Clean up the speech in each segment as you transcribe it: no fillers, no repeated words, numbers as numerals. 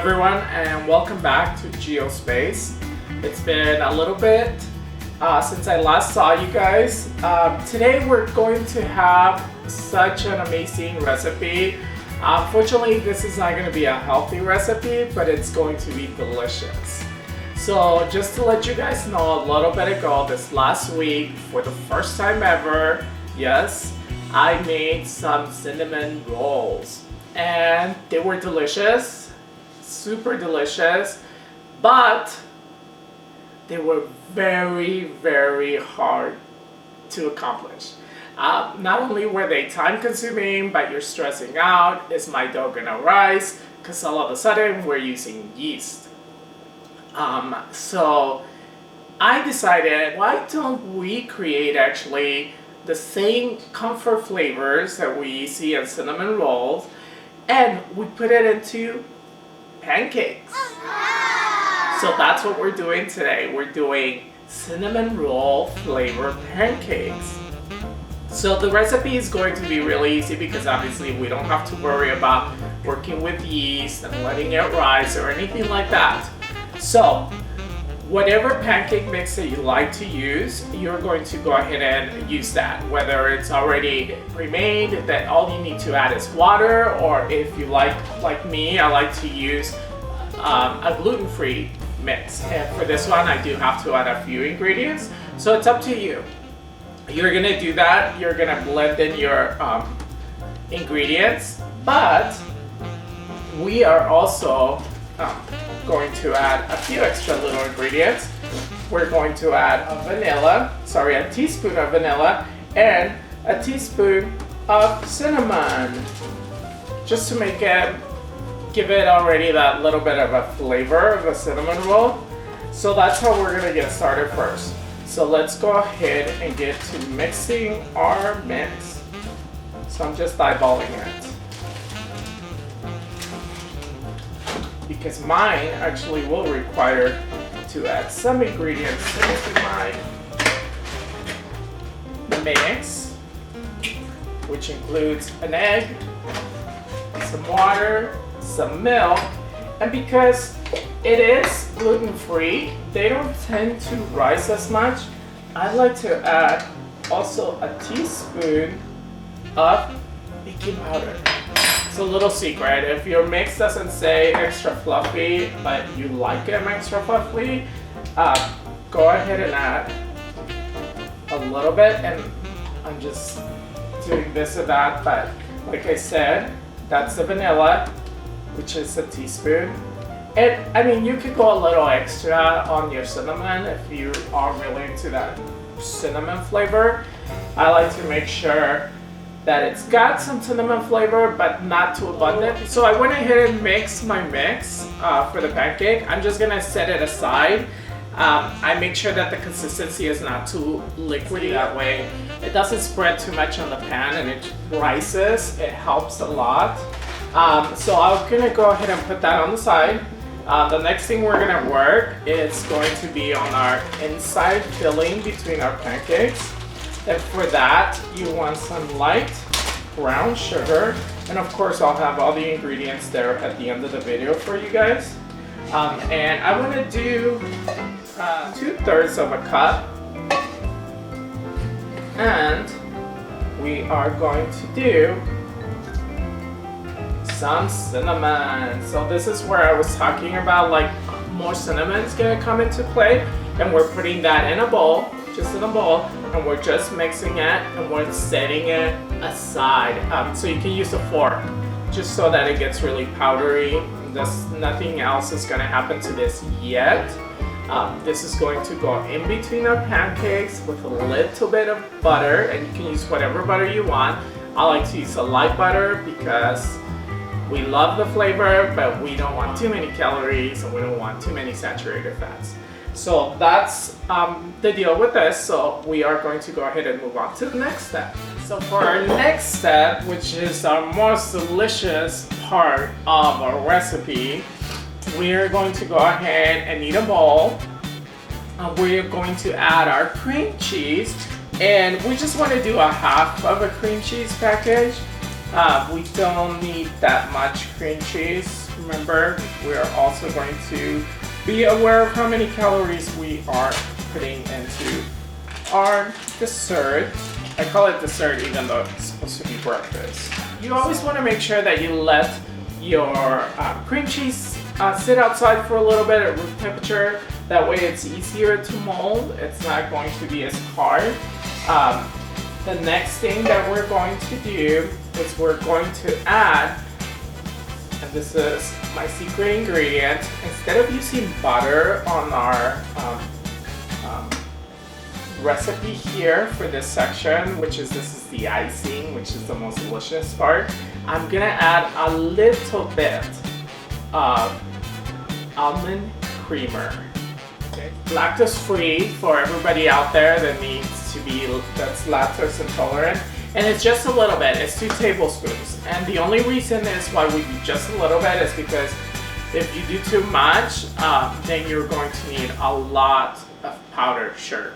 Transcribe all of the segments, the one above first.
everyone, and welcome back to Geospace. It's been a little bit since I last saw you guys. Today we're going to have such an amazing recipe. Unfortunately, this is not going to be a healthy recipe, but it's going to be delicious. So just to let you guys know, a little bit ago, this last week, for the first time ever, yes, I made some cinnamon rolls. And they were delicious, super delicious, but they were very, very hard to accomplish. Not only were they time consuming, but you're stressing out, is my dough gonna rise? Because all of a sudden we're using yeast. So I decided, why don't we create actually the same comfort flavors that we see in cinnamon rolls, and we put it into pancakes. So that's what we're doing today. We're doing cinnamon roll flavor pancakes. So the recipe is going to be really easy because obviously we don't have to worry about working with yeast and letting it rise or anything like that. So whatever pancake mix that you like to use, you're going to go ahead and use that. Whether it's already pre-made, that all you need to add is water, or if you like me, I like to use a gluten-free mix. And for this one, I do have to add a few ingredients, so it's up to you. You're gonna do that, you're gonna blend in your ingredients, but we are also going to add a few extra little ingredients. We're going to add a teaspoon of vanilla and a teaspoon of cinnamon, just to give it already that little bit of a flavor of a cinnamon roll. So that's how we're gonna get started first. So let's go ahead and get to mixing our mix. So I'm just eyeballing it, because mine actually will require to add some ingredients into my mix, which includes an egg, some water, some milk, and because it is gluten-free, they don't tend to rise as much. I like to add also a teaspoon of baking powder. It's a little secret. If your mix doesn't say extra fluffy, but you like them extra fluffy, go ahead and add a little bit. And I'm just doing this or that, but like I said, that's the vanilla, which is a teaspoon. And I mean, you could go a little extra on your cinnamon if you are really into that cinnamon flavor. I like to make sure that it's got some cinnamon flavor, but not too abundant. So I went ahead and mixed my mix for the pancake. I'm just gonna set it aside. I make sure that the consistency is not too liquidy, that way it doesn't spread too much on the pan and it rises. It helps a lot. So I'm gonna go ahead and put that on the side. The next thing we're gonna work is going to be on our inside filling between our pancakes. And for that, you want some light brown sugar. And of course, I'll have all the ingredients there at the end of the video for you guys. And I wanna do 2/3 of a cup. And we are going to do some cinnamon. So this is where I was talking about, like, more cinnamon is gonna come into play, and we're putting that in a bowl, just in a bowl, and we're just mixing it and we're setting it aside. So you can use a fork just so that it gets really powdery. Nothing else is gonna happen to this yet. This is going to go in between our pancakes with a little bit of butter, and you can use whatever butter you want. I like to use a light butter because we love the flavor, but we don't want too many calories and we don't want too many saturated fats. So that's the deal with this. So we are going to go ahead and move on to the next step. So for our next step, which is our most delicious part of our recipe, we are going to go ahead and need a bowl. We're going to add our cream cheese, and we just want to do a half of a cream cheese package. We don't need that much cream cheese. remember, we are also going to be aware of how many calories we are putting into our dessert. I call it dessert even though it's supposed to be breakfast. You always want to make sure that you let your cream cheese sit outside for a little bit at room temperature. That way it's easier to mold. It's not going to be as hard. The next thing that we're going to do is we're going to add, and this is my secret ingredient, instead of using butter on our recipe here for this section, this is the icing, which is the most delicious part, I'm gonna add a little bit of almond creamer. Okay. Lactose free for everybody out there that's lactose intolerant. And it's just a little bit, it's 2 tablespoons. And the only reason is why we do just a little bit is because if you do too much, then you're going to need a lot of powdered sugar.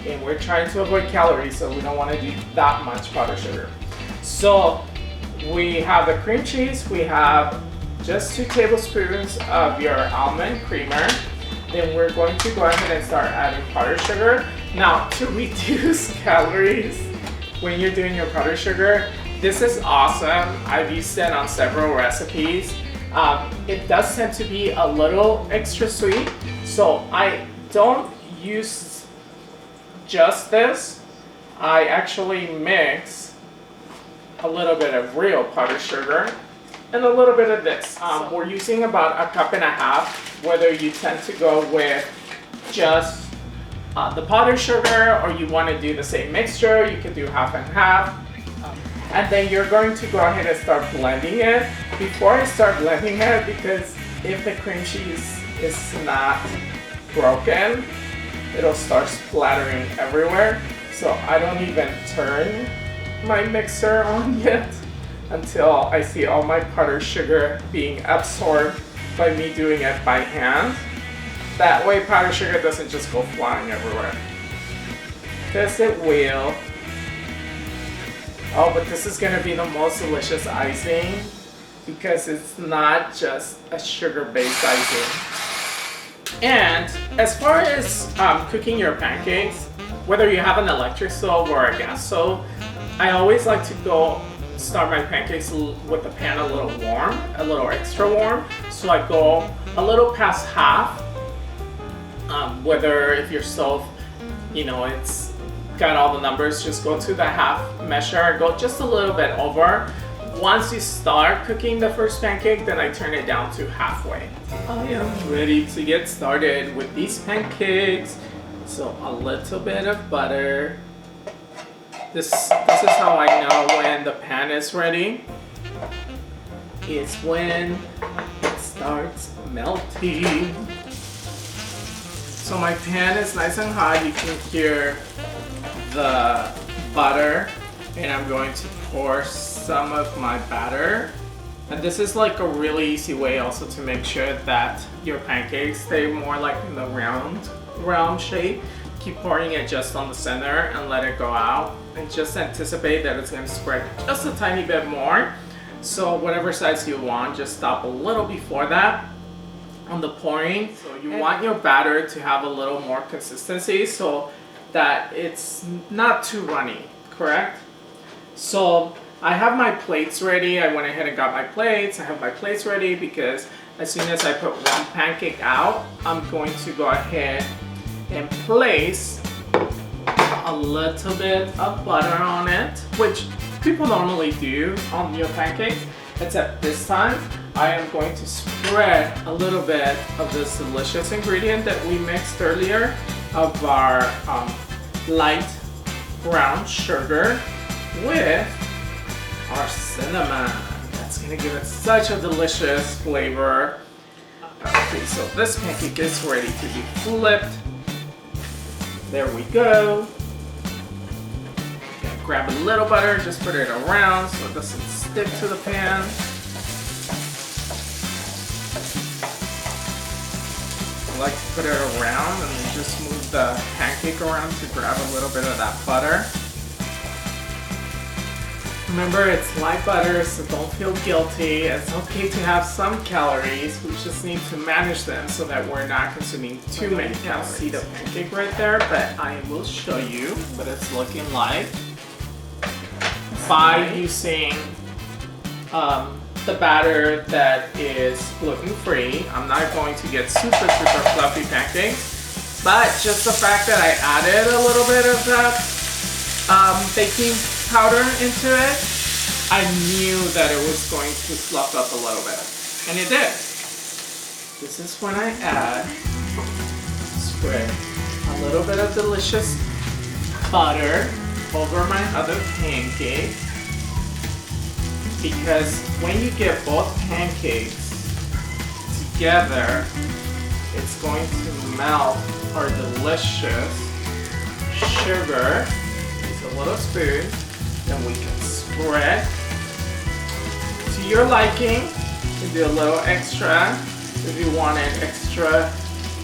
And we're trying to avoid calories, so we don't want to do that much powdered sugar. So we have the cream cheese, we have just 2 tablespoons of your almond creamer. Then we're going to go ahead and start adding powdered sugar. Now, to reduce calories when you're doing your powdered sugar, this is awesome. I've used it on several recipes. It does tend to be a little extra sweet, so I don't use just this. I actually mix a little bit of real powdered sugar and a little bit of this. We're using about 1.5 cups, whether you tend to go with just the powdered sugar or you want to do the same mixture, you could do half and half. And then you're going to go ahead and start blending it. Before I start blending it, because if the cream cheese is not broken, it'll start splattering everywhere. So I don't even turn my mixer on yet until I see all my powdered sugar being absorbed by me doing it by hand. That way powdered sugar doesn't just go flying everywhere. Because it will. Oh, but this is gonna be the most delicious icing because it's not just a sugar-based icing. And as far as cooking your pancakes, whether you have an electric stove or a gas stove, I always like to start my pancakes with the pan a little warm, a little extra warm. So I go a little past half, whether if your stove, it's got all the numbers, just go to the half measure, go just a little bit over. Once you start cooking the first pancake, then I turn it down to halfway. I am ready to get started with these pancakes. So a little bit of butter. This is how I know when the pan is ready. It's when it starts melting. So my pan is nice and hot. You can hear the butter, and I'm going to pour some of my batter. And this is like a really easy way also to make sure that your pancakes stay more like in the round shape. Keep pouring it just on the center and let it go out, and just anticipate that it's going to spread just a tiny bit more. So whatever size you want, just stop a little before that on the pouring. So you want your batter to have a little more consistency so that it's not too runny, correct? So I have my plates ready. I went ahead and got my plates. I have my plates ready because as soon as I put one pancake out, I'm going to go ahead and place a little bit of butter on it, which people normally do on your pancakes, except this time I am going to spread a little bit of this delicious ingredient that we mixed earlier of our light brown sugar with our cinnamon. That's gonna give it such a delicious flavor. Okay, so this pancake is ready to be flipped. There we go. Okay, grab a little butter, just put it around so it doesn't stick to the pan. I like to put it around and then just move the pancake around to grab a little bit of that butter. Remember, it's light butter, so don't feel guilty. It's okay to have some calories. We just need to manage them so that we're not consuming too many calories. See the pancake right there, but I will show you what it's looking like by using the batter that is gluten-free. I'm not going to get super fluffy pancakes, but just the fact that I added a little bit of that baking powder into it, I knew that it was going to fluff up a little bit, and it did. This is when I spread a little bit of delicious butter over my other pancake, because when you get both pancakes together, it's going to melt our delicious sugar. Use a little spoon, then we can spread to your liking. You can do a little extra if you wanted extra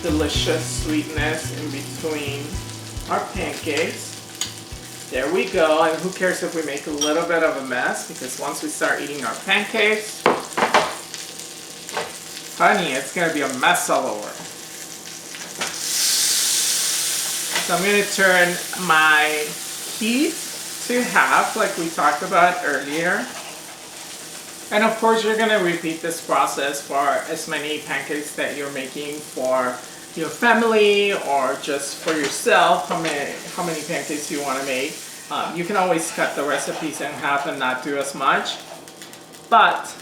delicious sweetness in between our pancakes. There we go, and who cares if we make a little bit of a mess, because once we start eating our pancakes, honey, it's gonna be a mess all over. So I'm gonna turn my heat to half like we talked about earlier. And of course you're gonna repeat this process for as many pancakes that you're making for your family or just for yourself, how many pancakes you want to make. You can always cut the recipes in half and not do as much, but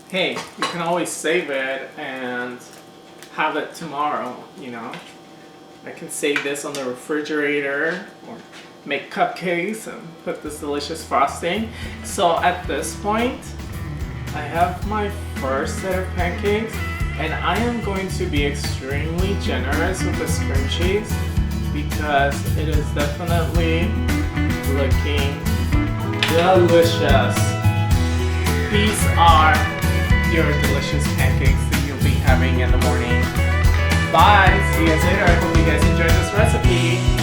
hey, you can always save it and have it tomorrow, you know. I can save this on the refrigerator or make cupcakes and put this delicious frosting. So at this point, I have my first set of pancakes, and I am going to be extremely generous with the cream cheese because it is definitely looking delicious. These are your delicious pancakes that you'll be having in the morning. Bye! See you guys later. I hope you guys enjoyed this recipe.